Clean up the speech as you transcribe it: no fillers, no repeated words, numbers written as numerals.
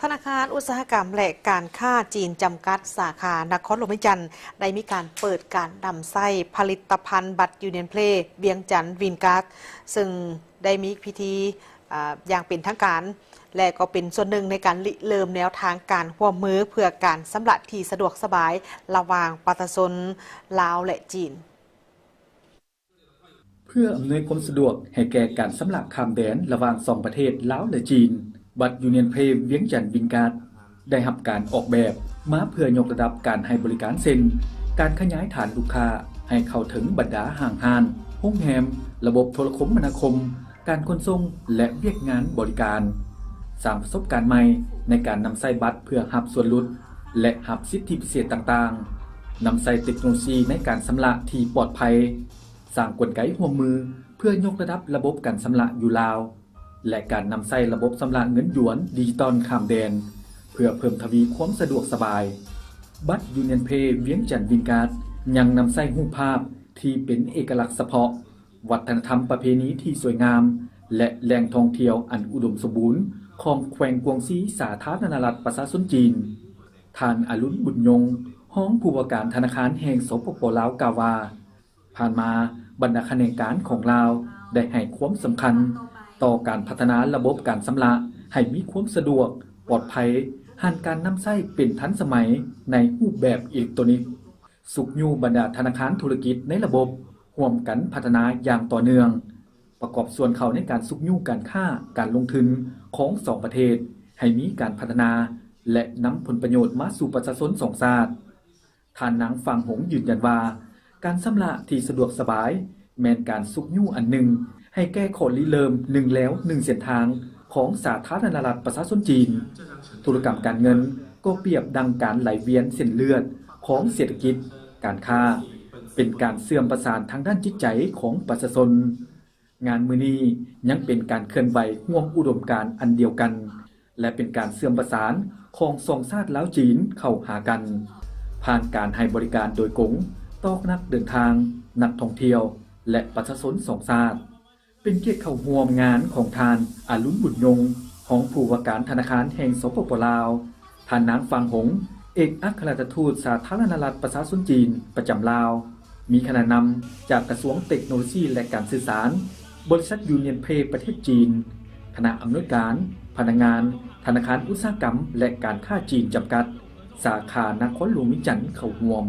ธนาคารอุตสาหกรรมและการค้าจีนจำกัดสาขานครหลวงวิจันทร์ได้มีการเปิดการนำไส้ผลิตภัณฑ์บัตรยูเนียนเพลย์เวียงจันทร์วินการ์ดซึ่งได้มีพิธีอย่างเป็นทางการและก็เป็นส่วนหนึ่งในการริเริ่มแนวทางการร่วมมือเพื่อการสำหรับที่สะดวกสบายระหว่างประชาชนลาวและจีนเพื่ออำนวยความสะดวกให้แก่การสำลักข้ามแดนระหว่าง2ประเทศลาวและจีนบัตรยูเนียนเพลย์เวียงจันทร์วินการ์ดได้รับการออกแบบมาเพื่อยกระดับการให้บริการเซ็นการขยายฐานลูกค้าให้เข้าถึงบรรดาห้างห้านโรงแรมระบบโทรคมนาคมการขนส่งและเวียกงานบริการสร้างประสบการณ์ใหม่ในการนำใส่บัตรเพื่อรับส่วนลดและรับสิทธิพิเศษต่างๆนำใส่เทคโนโลยีในการชำระที่ปลอดภัยสร้างกลไกร่วมมือเพื่อยกระดับระบบการชำระอยู่ลาวและการนำใส่ระบบชำระเงินหยวนดิจิตอลข้ามแดนเพื่อเพิ่มทวีความสะดวกสบายบัตรยูเนียนเพย์เวียงจันทร์วินการ์ดยังนำใส่รูปภาพที่เป็นเอกลักษณ์เฉพาะวัฒนธรรมประเพณีที่สวยงามและแหล่งท่องเที่ยวอันอุดมสมบูรณ์ของแขวงกวงซีสาธารณรัฐประชาชนจีนท่านอรุณบุญยงรองผู้ว่าการธนาคารแห่งสปป.ลาวกล่าวว่าผ่านมาบรรดาคณาการของลาวได้ให้ความสำคัญต่อการพัฒนาระบบการชำระให้มีความสะดวกปลอดภัยหันการนำใช้เป็นทันสมัยในรูปแบบอิเล็กทรอนิกส์สุขอยู่บรรดาธนาคารธุรกิจในระบบร่วมกันพัฒนาอย่างต่อเนื่องประกอบส่วนเข้าในการสุขอยู่การค้าการลงทุนของ2ประเทศให้มีการพัฒนาและนำผลประโยชน์มาสู่ประชาชน2ชาติท่านนางฟังหงยืนยันว่าการชำระที่สะดวกสบายแม้นการสุขอยู่อันหนึ่งให้แก้ข้อริเริ่ม1แล้ว1เส้นทางของสาธารณรัฐประชาชนจีนธุรกรรมการเงินก็เปรียบดังการไหลเวียนเส้นเลือดของเศรษฐกิจการค้าเป็นการเสื่อมประสานทางด้านจิตใจของประชาชนงานมื้อนี้ยังเป็นการเคลื่อนไหวร่วมอุดมการณ์อันเดียวกันและเป็นการเสื่อมประสานของสองชาติลาวจีนเข้าหากันผ่านการให้บริการโดยกงต่อนักเดินทางนักท่องเที่ยวและประชาชนสองชาติเป็นเกียรติเข้าร่วมงานของท่านอรุณบุญยงรองผู้ว่าการธนาคารแห่งสปป.ลาวท่านนางฟังหงเอกอัครราชทูตสาธารณรัฐประชาชนจีนประจำลาวมีคณะนำจากกระทรวงเทคโนโลยีและการสื่อสารบริษัทยูเนียนเพย์ประเทศจีนคณะอำนวยการพนักงานธนาคารอุตสาหกรรมและการค้าจีนจำกัดสาขานครหลวงวิจันทร์เข้าร่วม